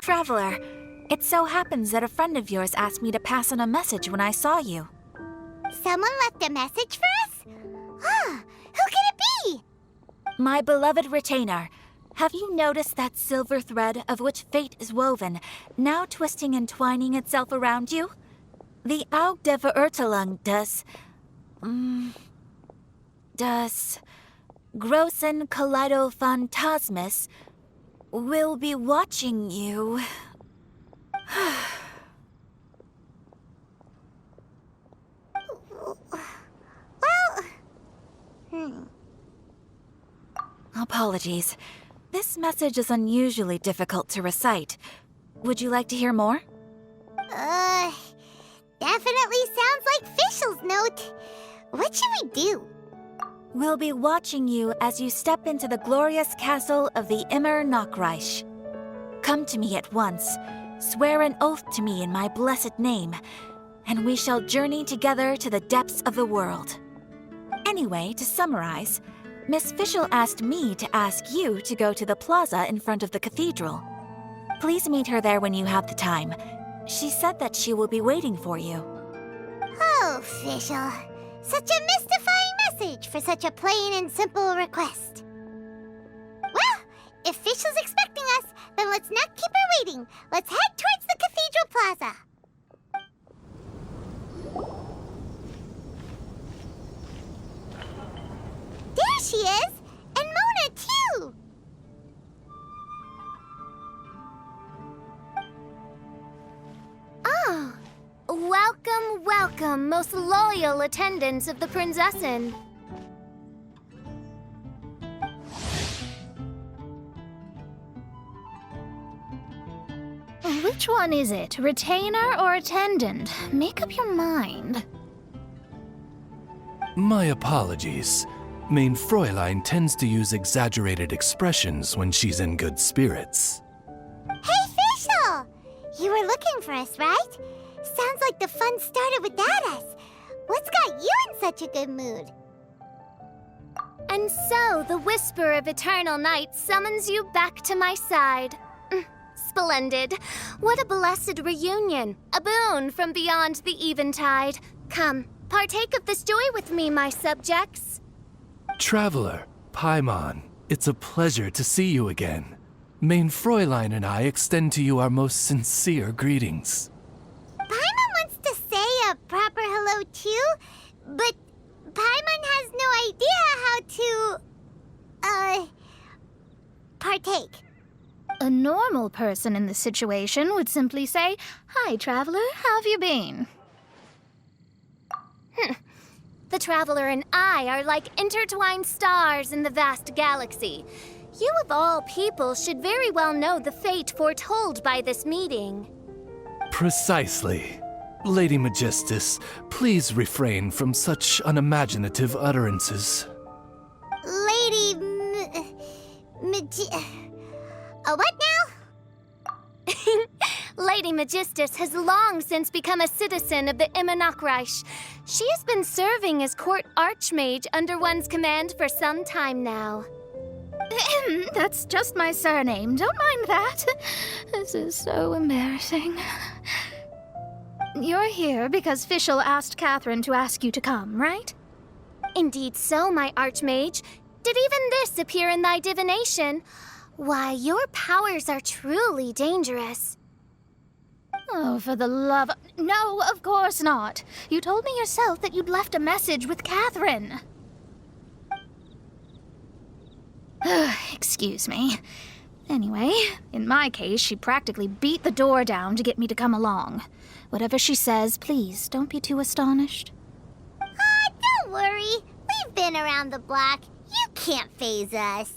Traveler, it so happens that a friend of yours asked me to pass on a message when I saw you. Someone left a message for us? Ah, who can it be? My beloved retainer, have you noticed that silver thread of which fate is woven, now twisting and twining itself around you? The Aug der Verurteilung das Großen Kaleido-Phantasmus will be watching you. Apologies. This message is unusually difficult to recite. Would you like to hear more? Definitely sounds like Fischl's note. What should we do? We'll be watching you as you step into the glorious castle of the Immer Nachreich. Come to me at once, swear an oath to me in my blessed name, and we shall journey together to the depths of the world. Anyway, to summarize, Miss Fischl asked me to ask you to go to the plaza in front of the cathedral. Please meet her there when you have the time. She said that she will be waiting for you. Oh, Fischl. Such a mystifying message for such a plain and simple request. Well, if Fischl's expecting us, then let's not keep her waiting. Let's head towards the cathedral plaza. There she is! And Mona, too! Ah, welcome, welcome, most loyal attendants of the Prinzessin. Which one is it, retainer or attendant? Make up your mind. My apologies. Mein Fräulein tends to use exaggerated expressions when she's in good spirits. Hey, Fischl! You were looking for us, right? Sounds like the fun started without us. What's got you in such a good mood? And so, the whisper of eternal night summons you back to my side. Splendid. What a blessed reunion. A boon from beyond the eventide. Come, partake of this joy with me, my subjects. Traveler, Paimon, it's a pleasure to see you again. Mein Fräulein and I extend to you our most sincere greetings. Paimon wants to say a proper hello too, but Paimon has no idea how to, partake. A normal person in this situation would simply say, "Hi, traveler, how have you been?" The traveler and I are like intertwined stars in the vast galaxy. You of all people should very well know the fate foretold by this meeting. Precisely. Lady Magistus, please refrain from such unimaginative utterances. Lady what now? Lady Magistus has long since become a citizen of the Immer Nachreich. She has been serving as court archmage under one's command for some time now. That's just my surname. Don't mind that. This is so embarrassing. You're here because Fischl asked Catherine to ask you to come, right? Indeed so, my archmage. Did even this appear in thy divination? Why, your powers are truly dangerous. Oh, for the love of... No, of course not. You told me yourself that you'd left a message with Catherine. Excuse me. Anyway, in my case, she practically beat the door down to get me to come along. Whatever she says, please, don't be too astonished. Don't worry. We've been around the block. You can't faze us.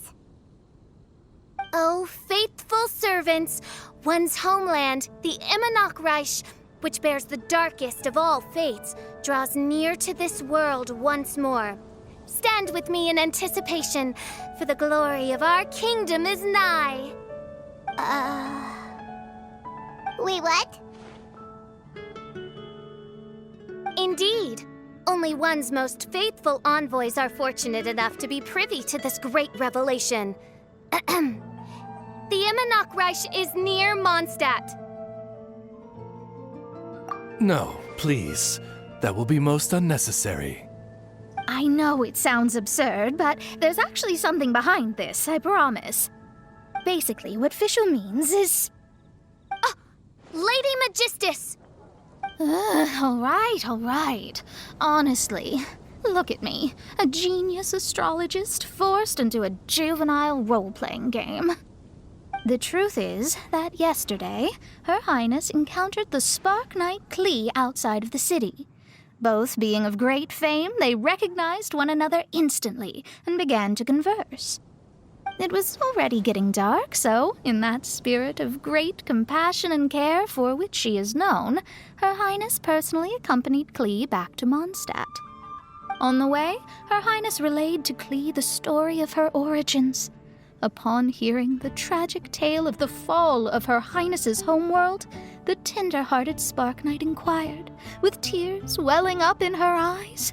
Oh, faithful servants, one's homeland, the Immer Nachreich, which bears the darkest of all fates, draws near to this world once more. Stand with me in anticipation, for the glory of our kingdom is nigh. Wait, what? Indeed. Only one's most faithful envoys are fortunate enough to be privy to this great revelation. The Immernachtreich is near Mondstadt. No, please. That will be most unnecessary. I know it sounds absurd, but there's actually something behind this, I promise. Basically, what Fischl means is... Lady Magistus! all right. Honestly, look at me. A genius astrologist forced into a juvenile role-playing game. The truth is that yesterday, Her Highness encountered the Spark Knight Klee outside of the city. Both being of great fame, they recognized one another instantly and began to converse. It was already getting dark, so, in that spirit of great compassion and care for which she is known, Her Highness personally accompanied Klee back to Mondstadt. On the way, Her Highness relayed to Klee the story of her origins. Upon hearing the tragic tale of the fall of Her Highness's homeworld, the tender-hearted Spark Knight inquired, with tears welling up in her eyes.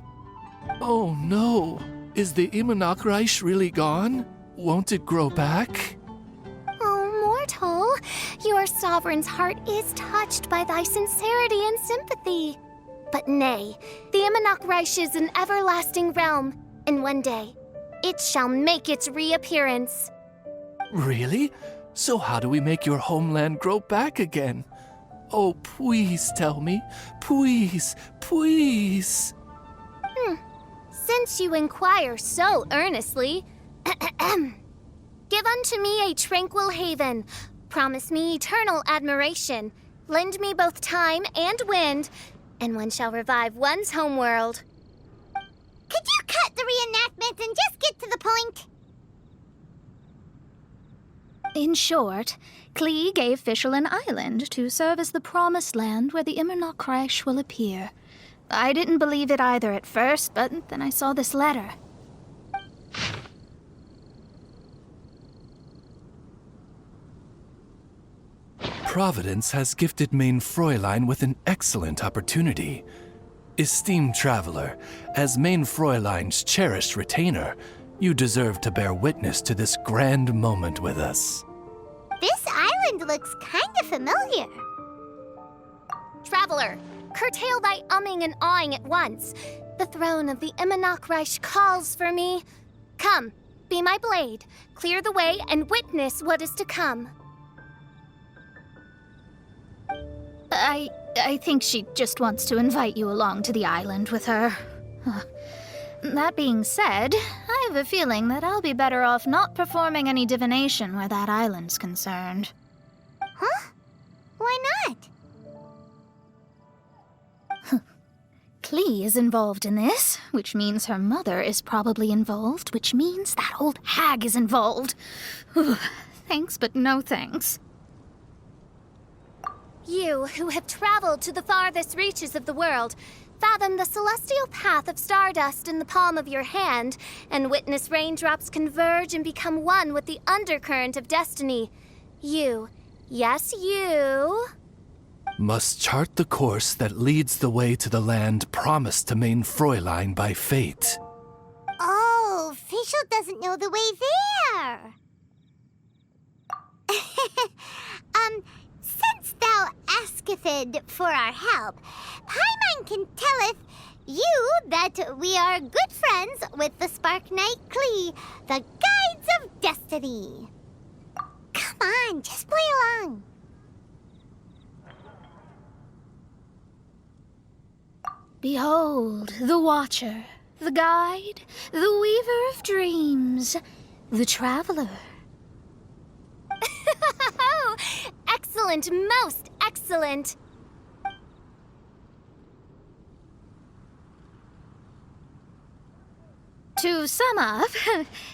Oh no! Is the Immernachtreich really gone? Won't it grow back? Oh, mortal, your sovereign's heart is touched by thy sincerity and sympathy. But nay, the Immernachtreich is an everlasting realm, and one day, it shall make its reappearance. Really? So how do we make your homeland grow back again? Oh, please tell me. Please, please. Since you inquire so earnestly, give unto me a tranquil haven, promise me eternal admiration, lend me both time and wind, and one shall revive one's homeworld. Could you cut the reenactment and just get to the point? In short, Klee gave Fischl an island to serve as the promised land where the Immernachtreich will appear. I didn't believe it either at first, but then I saw this letter. Providence has gifted Main Fräulein with an excellent opportunity. Esteemed traveler, as Main Fräulein's cherished retainer, you deserve to bear witness to this grand moment with us. This island looks kinda familiar. Traveler, curtail thy umming and awing at once. The throne of the Immernachtreich calls for me. Come, be my blade, clear the way, and witness what is to come. I think she just wants to invite you along to the island with her. That being said, I have a feeling that I'll be better off not performing any divination where that island's concerned. Huh? Why not? Klee is involved in this, which means her mother is probably involved, which means that old hag is involved. Thanks, but no thanks. You, who have traveled to the farthest reaches of the world, fathom the celestial path of stardust in the palm of your hand, and witness raindrops converge and become one with the undercurrent of destiny. You, yes, you... Must chart the course that leads the way to the land promised to Main Fräulein by fate. Oh, Fischl doesn't know the way there. Since thou asketh for our help, Paimon can telleth you that we are good friends with the Spark Knight Klee, the Guides of Destiny. Come on, just play along. Behold, the Watcher, the Guide, the Weaver of Dreams, the Traveler. Excellent, most excellent. To sum up,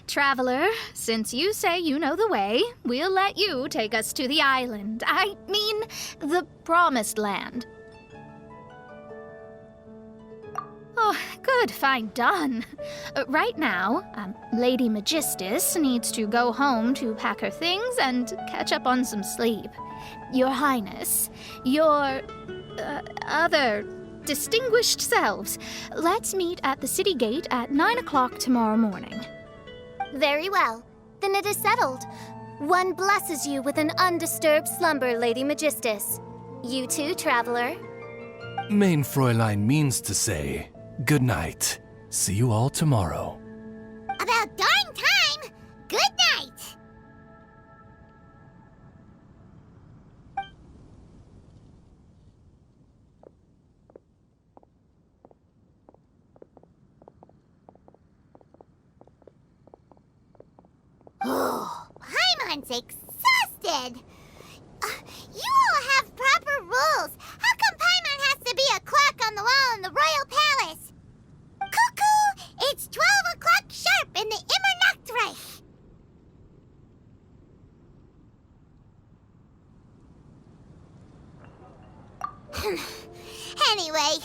Traveler, since you say you know the way, we'll let you take us to the island. I mean, the Promised Land. Oh, good, fine, done. Right now, Lady Magistus needs to go home to pack her things and catch up on some sleep. Your Highness, your other distinguished selves, let's meet at the city gate at 9 o'clock tomorrow morning. Very well. Then it is settled. One blesses you with an undisturbed slumber, Lady Magistus. You too, traveler. Main Fräulein means to say, good night. See you all tomorrow. About darn time! Good night! Oh, Paimon's exhausted! You all have proper rules. How come Paimon has to be a clock on the wall in the royal palace? Cuckoo! It's 12 o'clock sharp in the Immernachtreich! Anyway,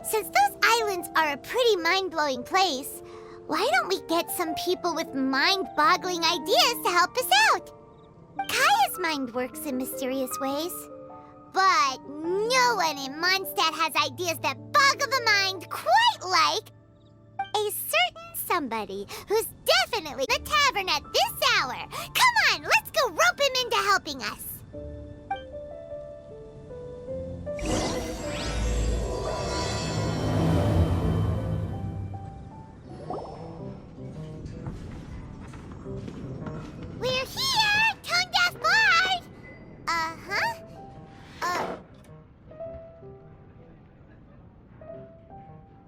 since those islands are a pretty mind-blowing place, why don't we get some people with mind-boggling ideas to help us out? Kaya's mind works in mysterious ways. But no one in Mondstadt has ideas that boggle the mind quite like a certain somebody who's definitely in the tavern at this hour. Come on, let's go rope him into helping us. We're here, Tone-Deaf Bard! Uh-huh.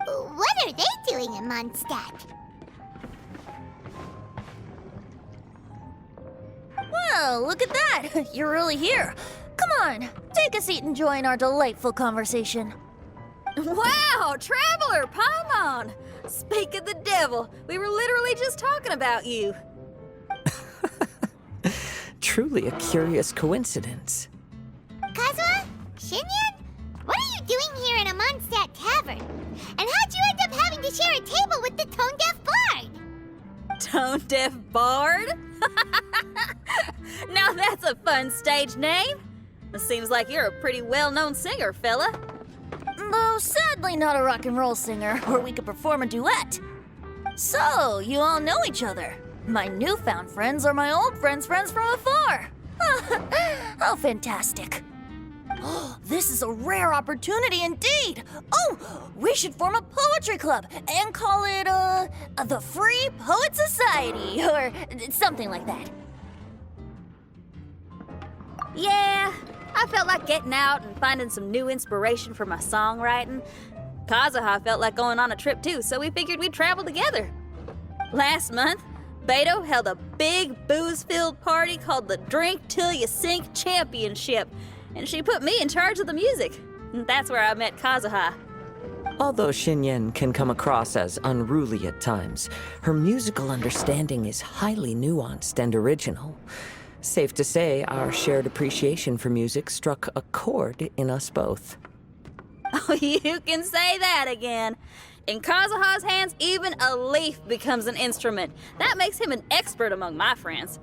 What are they doing in Mondstadt? Well, look at that! You're really here. Come on, take a seat and join our delightful conversation. Wow, Traveler, Paimon! Speak of the devil, we were literally just talking about you. Truly a curious coincidence. Kazuha? Shinyan? What are you doing here in a Mondstadt tavern? And how'd you end up having to share a table with the Tone-Deaf Bard? Tone-Deaf Bard? Now that's a fun stage name. It seems like you're a pretty well-known singer, fella. Though sadly not a rock and roll singer, where we could perform a duet. So, you all know each other. My newfound friends are my old friends' friends from afar. How fantastic. This is a rare opportunity indeed. Oh, we should form a poetry club and call it, the Free Poet Society, or something like that. Yeah, I felt like getting out and finding some new inspiration for my songwriting. Kazuha felt like going on a trip too, so we figured we'd travel together. Last month, Beto held a big booze-filled party called the Drink Till You Sink Championship, and she put me in charge of the music. And that's where I met Kazuha. Although Shinyen can come across as unruly at times, her musical understanding is highly nuanced and original. Safe to say, our shared appreciation for music struck a chord in us both. Oh, you can say that again. In Kazuha's hands, even a leaf becomes an instrument. That makes him an expert among my friends.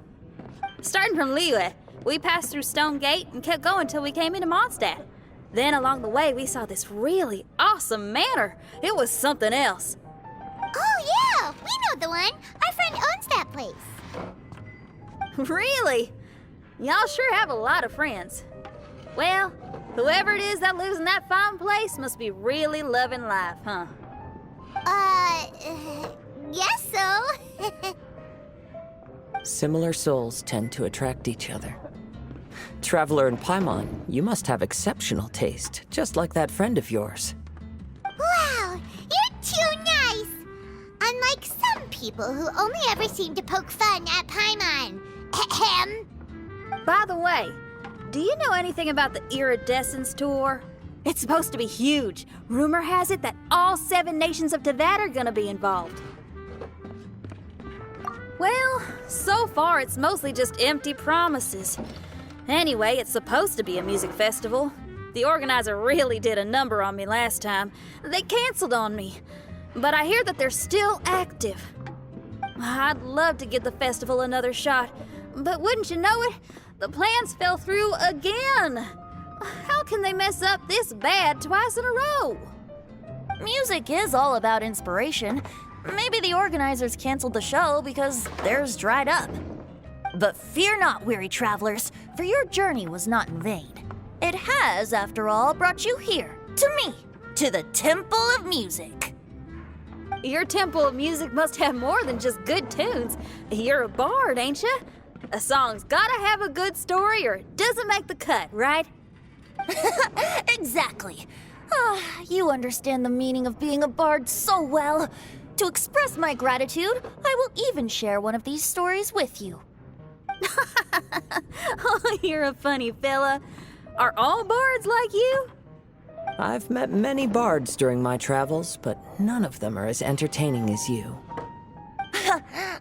Starting from Liyue, we passed through Stone Gate and kept going till we came into Mondstadt. Then along the way, we saw this really awesome manor. It was something else. Oh yeah, we know the one. Our friend owns that place. Really? Y'all sure have a lot of friends. Well, whoever it is that lives in that fine place must be really loving life, huh? Guess so. Similar souls tend to attract each other. Traveler and Paimon, you must have exceptional taste, just like that friend of yours. Wow, you're too nice. Unlike some people who only ever seem to poke fun at Paimon. Ahem. By the way, do you know anything about the Iridescence Tour? It's supposed to be huge. Rumor has it that all 7 nations of Tevat are gonna be involved. Well, so far it's mostly just empty promises. Anyway, it's supposed to be a music festival. The organizer really did a number on me last time. They canceled on me. But I hear that they're still active. I'd love to give the festival another shot. But wouldn't you know it, the plans fell through again. How can they mess up this bad twice in a row? Music is all about inspiration. Maybe the organizers canceled the show because theirs dried up. But fear not, weary travelers, for your journey was not in vain. It has, after all, brought you here, to me, to the Temple of Music. Your Temple of Music must have more than just good tunes. You're a bard, ain't ya? A song's gotta have a good story or it doesn't make the cut, right? Exactly. You understand the meaning of being a bard so well. To express my gratitude, I will even share one of these stories with you. Oh, you're a funny fella. Are all bards like you? I've met many bards during my travels, but none of them are as entertaining as you.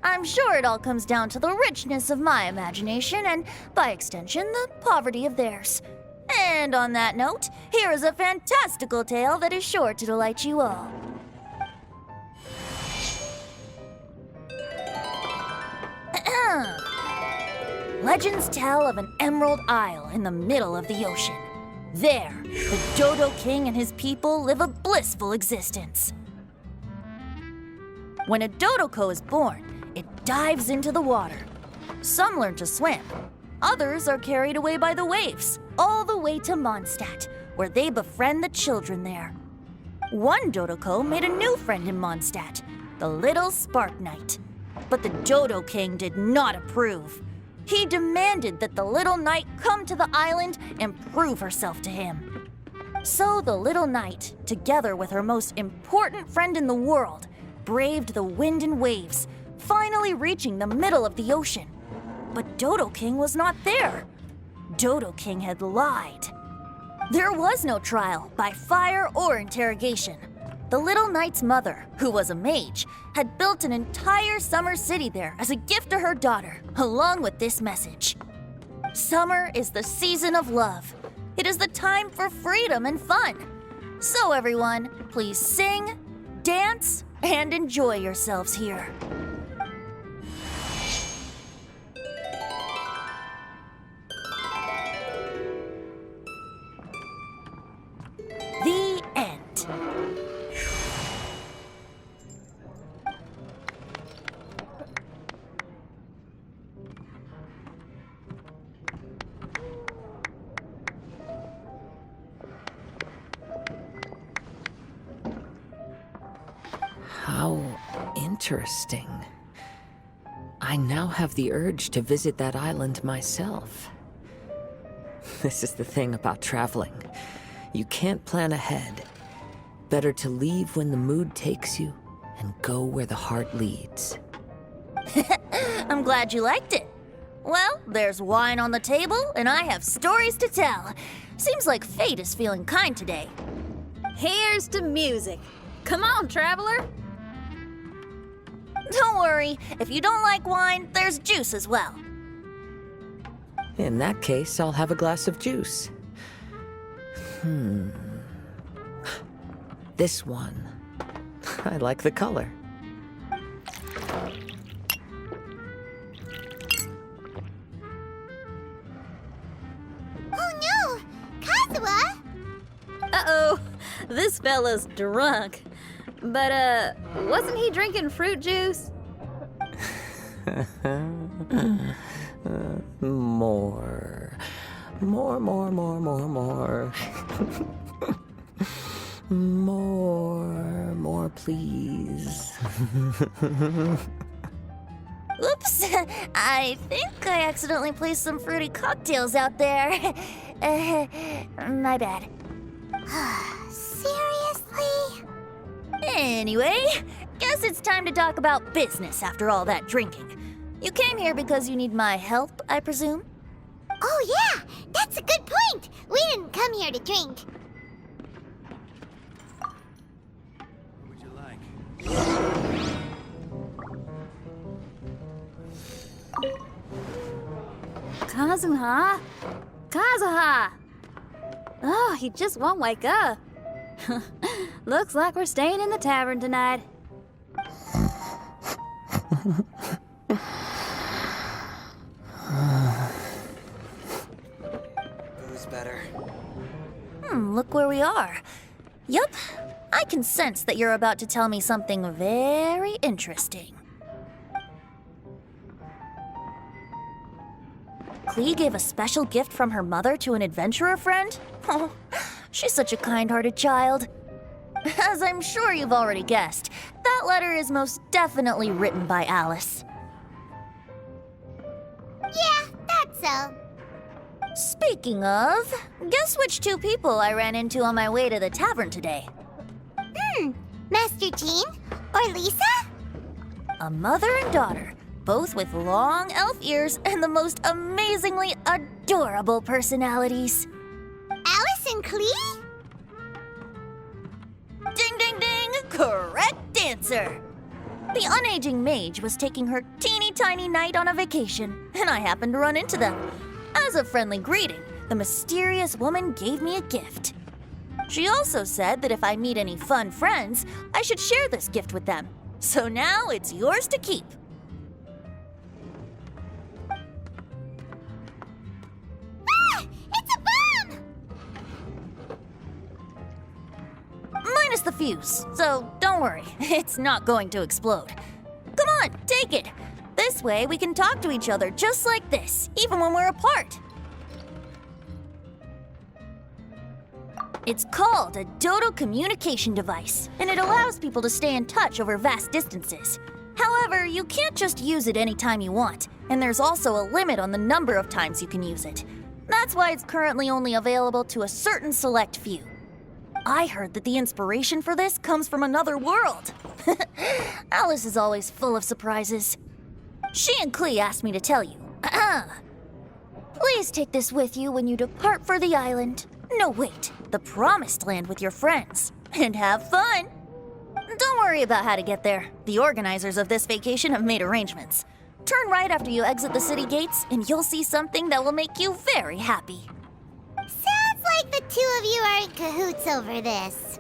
I'm sure it all comes down to the richness of my imagination and, by extension, the poverty of theirs. And on that note, here is a fantastical tale that is sure to delight you all. Legends tell of an emerald isle in the middle of the ocean. There, the Dodo King and his people live a blissful existence. When a Dodoko is born, it dives into the water. Some learn to swim. Others are carried away by the waves, all the way to Mondstadt, where they befriend the children there. One Dodoko made a new friend in Mondstadt, the little Spark Knight. But the Dodo King did not approve. He demanded that the little knight come to the island and prove herself to him. So the little knight, together with her most important friend in the world, braved the wind and waves, finally reaching the middle of the ocean. But Dodo King was not there. Dodo King had lied. There was no trial by fire or interrogation. The little knight's mother, who was a mage, had built an entire summer city there as a gift to her daughter, along with this message. Summer is the season of love. It is the time for freedom and fun. So everyone, please sing, dance, and enjoy yourselves here. The end. How interesting. I now have the urge to visit that island myself. This is the thing about traveling. You can't plan ahead. Better to leave when the mood takes you and go where the heart leads. I'm glad you liked it. Well, there's wine on the table, and I have stories to tell. Seems like fate is feeling kind today. Here's to music. Come on, traveler. Don't worry, if you don't like wine, there's juice as well. In that case, I'll have a glass of juice. This one. I like the color. Oh no! Kazuha! Uh-oh, this fella's drunk. But, wasn't he drinking fruit juice? More. More. More, please. Oops, I think I accidentally placed some fruity cocktails out there. My bad. Seriously? Anyway, guess it's time to talk about business after all that drinking. You came here because you need my help, I presume? Oh yeah, that's a good point. We didn't come here to drink. What would you like? Kazuha? Kazuha! Oh, he just won't wake up. Looks like we're staying in the tavern tonight. Who's better? Look where we are. Yup, I can sense that you're about to tell me something very interesting. Klee gave a special gift from her mother to an adventurer friend? Oh, she's such a kind-hearted child. As I'm sure you've already guessed, that letter is most definitely written by Alice. Yeah, that's so. Speaking of, guess which two people I ran into on my way to the tavern today? Master Jean? Or Lisa? A mother and daughter, both with long elf ears and the most amazingly adorable personalities. Alice and Klee? Ding, ding, ding! Correct answer! The unaging mage was taking her teeny tiny knight on a vacation, and I happened to run into them. As a friendly greeting, the mysterious woman gave me a gift. She also said that if I meet any fun friends, I should share this gift with them. So now it's yours to keep. Ah! It's a bomb! Minus the fuse, so don't worry, it's not going to explode. Come on, take it. This way we can talk to each other just like this, even when we're apart. It's called a Dodo communication device, and it allows people to stay in touch over vast distances. However, you can't just use it anytime you want, and there's also a limit on the number of times you can use it. That's why it's currently only available to a certain select few. I heard that the inspiration for this comes from another world. Alice is always full of surprises. She and Klee asked me to tell you. Please take this with you when you depart for the island. No, wait, the Promised Land with your friends. And have fun! Don't worry about how to get there. The organizers of this vacation have made arrangements. Turn right after you exit the city gates, and you'll see something that will make you very happy. Sounds like the two of you are in cahoots over this.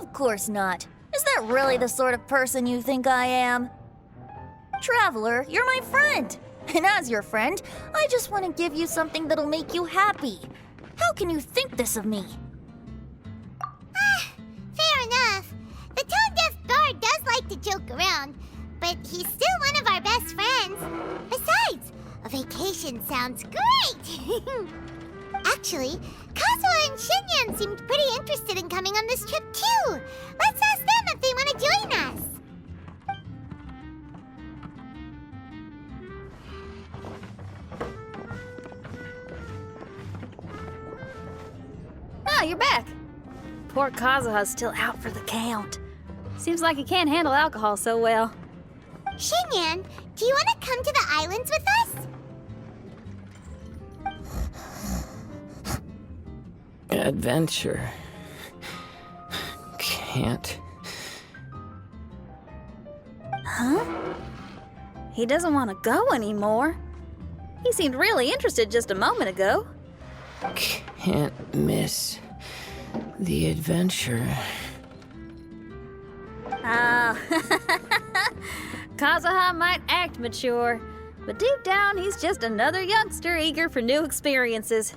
Of course not. Is that really the sort of person you think I am? Traveler, you're my friend. And as your friend, I just want to give you something that'll make you happy. How can you think this of me? Fair enough. The tone-deaf bard does like to joke around, but he's still one of our best friends. Besides, a vacation sounds great! Actually, Kazuha and Shinyan seemed pretty interested in coming on this trip too. Let's ask them if they want to join us. Ah, you're back. Poor Kazuha's still out for the count. Seems like he can't handle alcohol so well. Shinyan, do you want to come to the islands with us? Adventure. Can't. Huh? He doesn't want to go anymore. He seemed really interested just a moment ago. Can't miss the adventure. Ah, Kazuha might act mature, but deep down he's just another youngster eager for new experiences.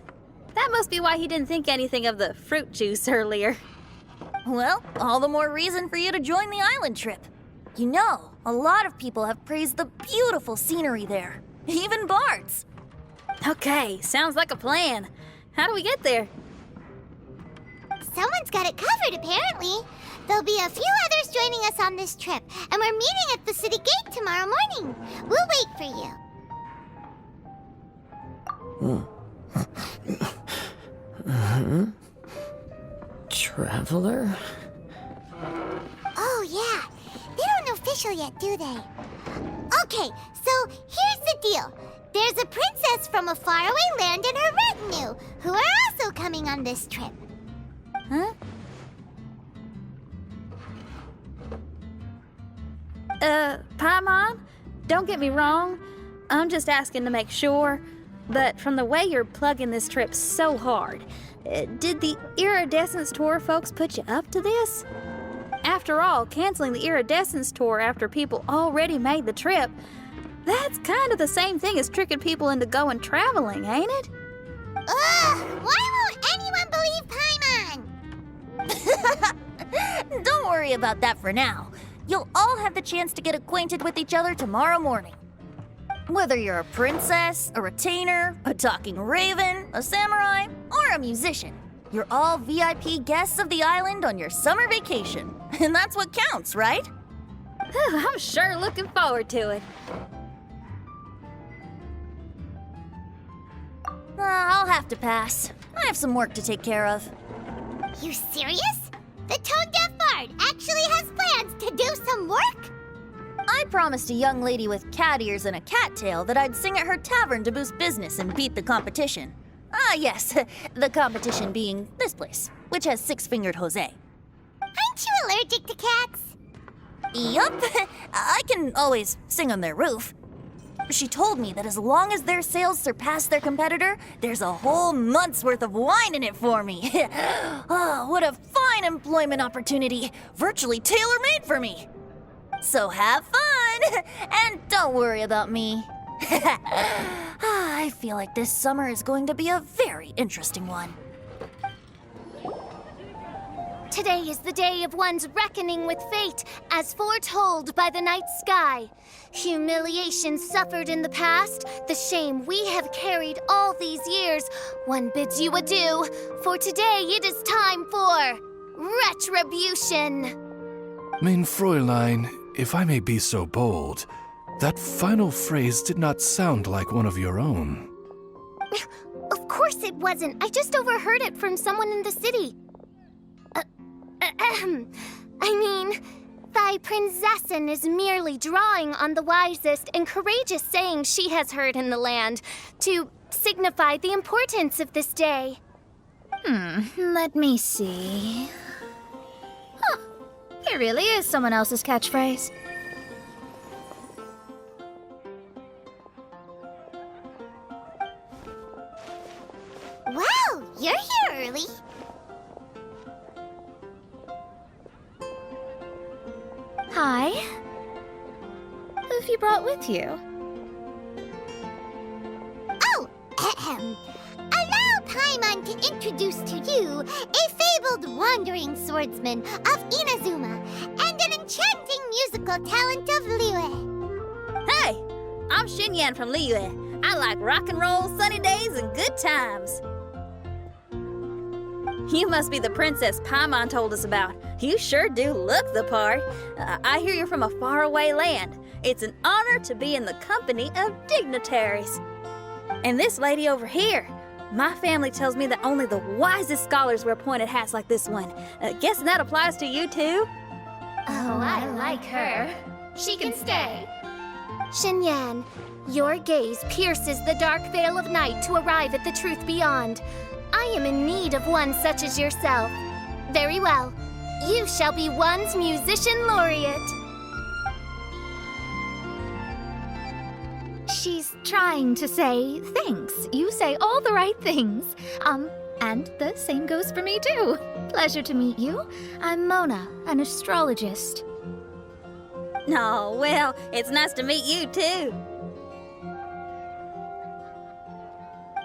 That must be why he didn't think anything of the fruit juice earlier. Well, all the more reason for you to join the island trip. You know, a lot of people have praised the beautiful scenery there. Even bards. Okay, sounds like a plan. How do we get there? Someone's got it covered, apparently. There'll be a few others joining us on this trip, and we're meeting at the city gate tomorrow morning. We'll wait for you. Traveler? Oh, yeah. They don't know official yet, do they? Okay, so here's the deal. There's a princess from a faraway land and her retinue, who are also coming on this trip. Huh? Paimon, don't get me wrong. I'm just asking to make sure. But from the way you're plugging this trip so hard, did the Iridescence Tour folks put you up to this? After all, canceling the Iridescence Tour after people already made the trip, that's kind of the same thing as tricking people into going traveling, ain't it? Ugh! Why won't anyone believe Paimon? Don't worry about that for now. You'll all have the chance to get acquainted with each other tomorrow morning. Whether you're a princess, a retainer, a talking raven, a samurai, or a musician, you're all VIP guests of the island on your summer vacation. And that's what counts, right? I'm sure looking forward to it. I'll have to pass. I have some work to take care of. You serious? The tone-deaf bard actually has plans to do some work? I promised a young lady with cat ears and a cat tail that I'd sing at her tavern to boost business and beat the competition. Ah, yes, the competition being this place, which has six-fingered Jose. Aren't you allergic to cats? Yup, I can always sing on their roof. She told me that as long as their sales surpass their competitor, there's a whole month's worth of wine in it for me. Oh, what a fine employment opportunity, virtually tailor-made for me. So have fun, and don't worry about me. I feel like this summer is going to be a very interesting one. Today is the day of one's reckoning with fate, as foretold by the night sky. Humiliation suffered in the past, the shame we have carried all these years. One bids you adieu, for today it is time for retribution. Mein Fräulein, if I may be so bold, that final phrase did not sound like one of your own. Of course it wasn't. I just overheard it from someone in the city. I mean, thy prinzessin is merely drawing on the wisest and courageous sayings she has heard in the land to signify the importance of this day. Let me see. Huh. It really is someone else's catchphrase. Wow, you're here early. Hi. Who have you brought with you? Oh, allow Paimon to introduce to you a fabled wandering swordsman of Inazuma and an enchanting musical talent of Liyue. Hey, I'm Xinyan from Liyue. I like rock and roll, sunny days, and good times. You must be the princess Paimon told us about. You sure do look the part. I hear you're from a faraway land. It's an honor to be in the company of dignitaries. And this lady over here, my family tells me that only the wisest scholars wear pointed hats like this one. Guessing that applies to you too? Oh, I like her. She can stay. Xinyan, your gaze pierces the dark veil of night to arrive at the truth beyond. I am in need of one such as yourself. Very well. You shall be one's musician laureate. She's trying to say thanks. You say all the right things. And the same goes for me too. Pleasure to meet you. I'm Mona, an astrologist. Oh, well, it's nice to meet you too.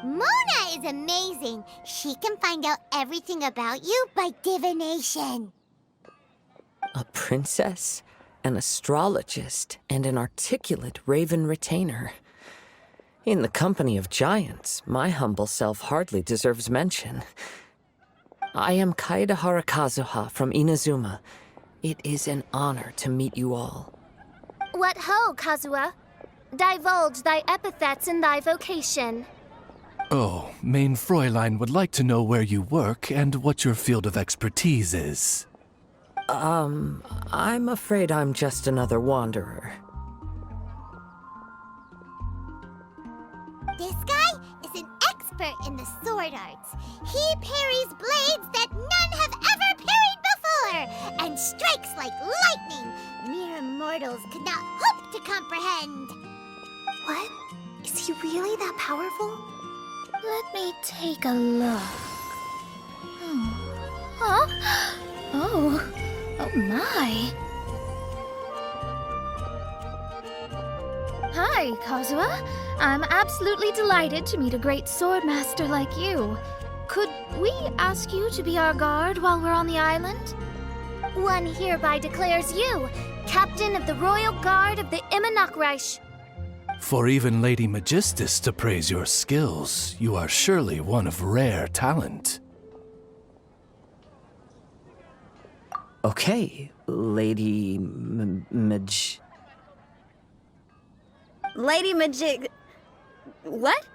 Mona is amazing. She can find out everything about you by divination. A princess, an astrologist, and an articulate raven retainer. In the company of giants, my humble self hardly deserves mention. I am Kaida Harakazuha from Inazuma. It is an honor to meet you all. What ho, Kazuha? Divulge thy epithets and thy vocation. Oh, Mein Fräulein would like to know where you work and what your field of expertise is. I'm afraid I'm just another wanderer. This guy is an expert in the sword arts. He parries blades that none have ever parried before, and strikes like lightning. Mere mortals could not hope to comprehend. What? Is he really that powerful? Let me take a look. Huh? Oh my. Hi, Kazuha. I'm absolutely delighted to meet a great swordmaster like you. Could we ask you to be our guard while we're on the island? One hereby declares you Captain of the Royal Guard of the Immernachtreich. For even Lady Magistus to praise your skills, you are surely one of rare talent. Okay, Lady Lady Majig. What?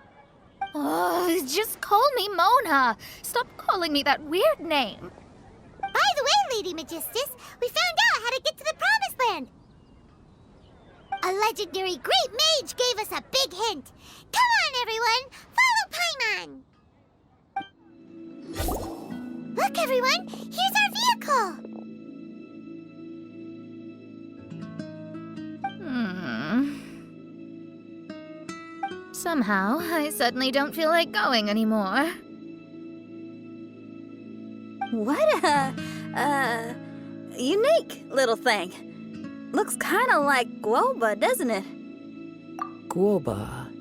Oh, just call me Mona. Stop calling me that weird name. By the way, Lady Magistus, we found out how to get to the Promised Land. A legendary great mage gave us a big hint. Come on, everyone! Follow Paimon! Look, everyone! Here's our vehicle! Somehow, I suddenly don't feel like going anymore. What a unique little thing. Looks kind of like Guoba, doesn't it? Guoba.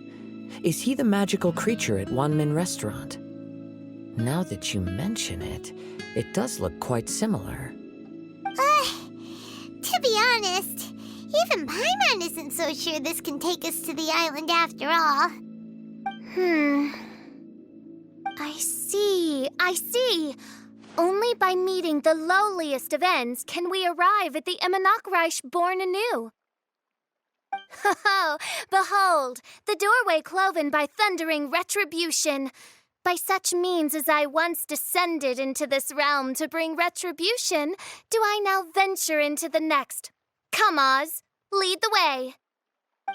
Is he the magical creature at Wanmin Restaurant? Now that you mention it, it does look quite similar. To be honest, even Paimon isn't so sure this can take us to the island after all. I see. Only by meeting the lowliest of ends can we arrive at the Imanakreich born anew. Ho, behold, the doorway cloven by thundering retribution. By such means as I once descended into this realm to bring retribution, do I now venture into the next. Come, Oz, lead the way.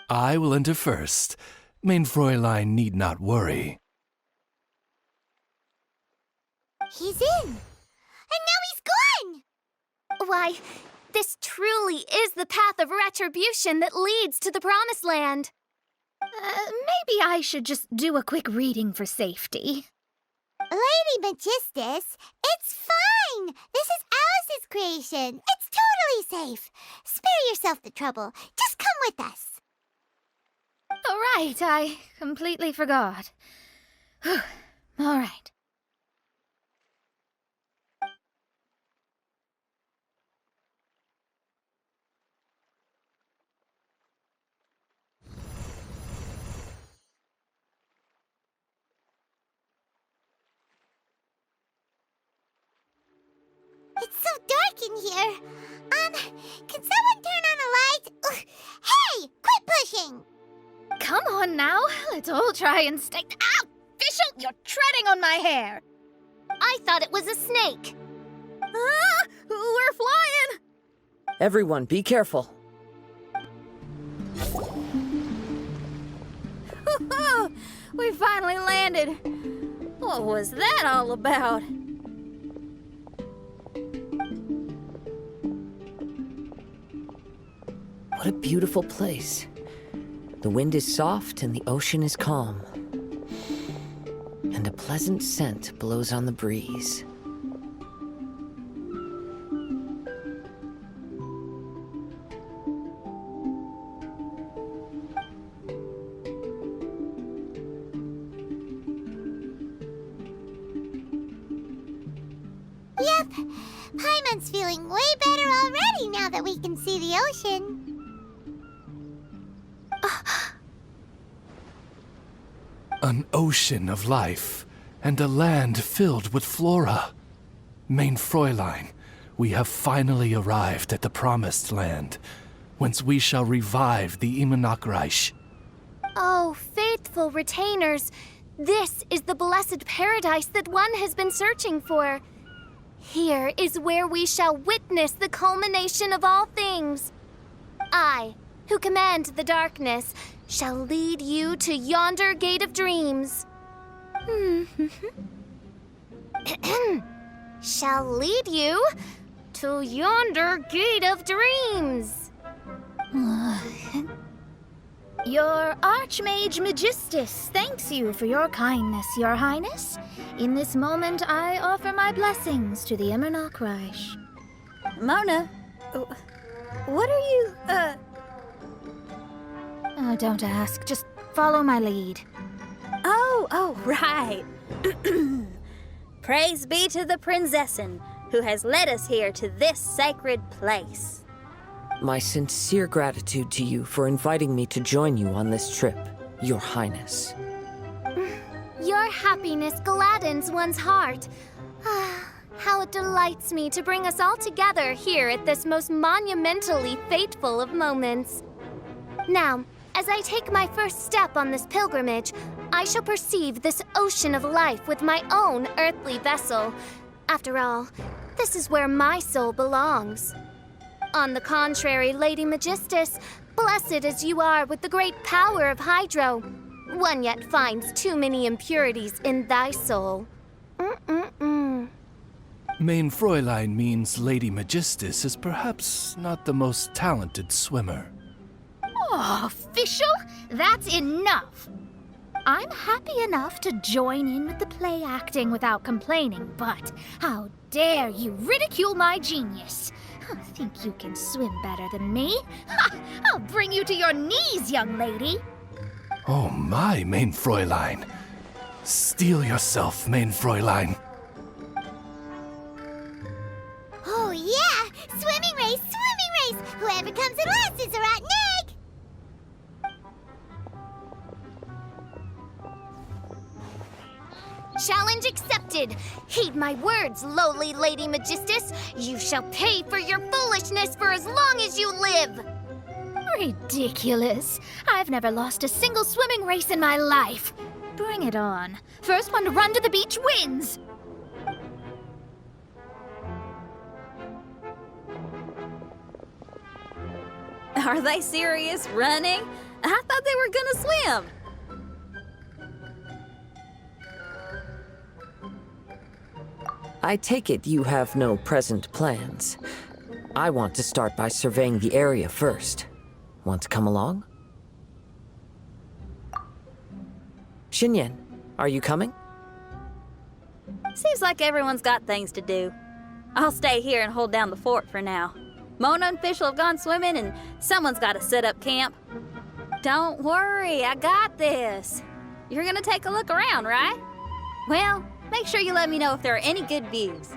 I will enter first. Mein Fräulein need not worry. He's in! And now he's gone! Why, this truly is the path of retribution that leads to the Promised Land. Maybe I should just do a quick reading for safety. Lady Magistus, it's fine! This is Alice's creation. It's totally safe. Spare yourself the trouble. Just come with us. All right, I completely forgot. Whew. All right. It's so dark in here. Can someone turn on a light? Ugh. Hey, quit pushing! Come on now, let's all try and stay. Ow! Fischl, you're treading on my hair! I thought it was a snake. Ah, we're flying! Everyone, be careful. We finally landed. What was that all about? What a beautiful place. The wind is soft and the ocean is calm. And a pleasant scent blows on the breeze. Yep, Paimon's feeling way better already now that we can see the ocean. An ocean of life, and a land filled with flora. Mein Fräulein, we have finally arrived at the Promised Land, whence we shall revive the Imanakreich. Oh, faithful retainers, this is the blessed paradise that one has been searching for. Here is where we shall witness the culmination of all things. I, who command the darkness, shall lead you to yonder gate of dreams. Shall lead you to yonder gate of dreams. Your Archmage Magistus thanks you for your kindness, Your Highness. In this moment, I offer my blessings to the Imanakreich. Mona, what are you, Oh, don't ask. Just follow my lead. Oh, right. Praise be to the Prinzessin, who has led us here to this sacred place. My sincere gratitude to you for inviting me to join you on this trip, Your Highness. Your happiness gladdens one's heart. How it delights me to bring us all together here at this most monumentally fateful of moments. Now, as I take my first step on this pilgrimage, I shall perceive this ocean of life with my own earthly vessel. After all, this is where my soul belongs. On the contrary, Lady Magistus, blessed as you are with the great power of Hydro, one yet finds too many impurities in thy soul. Main Fräulein means Lady Magistus is perhaps not the most talented swimmer. Oh, official? That's enough. I'm happy enough to join in with the play acting without complaining, but how dare you ridicule my genius? Think you can swim better than me? Ha! I'll bring you to your knees, young lady. Oh my, Main Fräulein. Steel yourself, Main Fräulein. Oh yeah! Swimming race! Swimming race! Whoever comes in last is a rotten egg! Challenge accepted. Heed my words, lowly Lady Magistus. You shall pay for your foolishness for as long as you live. Ridiculous. I've never lost a single swimming race in my life. Bring it on. First one to run to the beach wins. Are they serious? Running? I thought they were gonna swim. I take it you have no present plans. I want to start by surveying the area first. Want to come along? Xinyan, are you coming? Seems like everyone's got things to do. I'll stay here and hold down the fort for now. Mona and Fischl have gone swimming, and someone's got to set up camp. Don't worry, I got this. You're gonna take a look around, right? Well, make sure you let me know if there are any good views.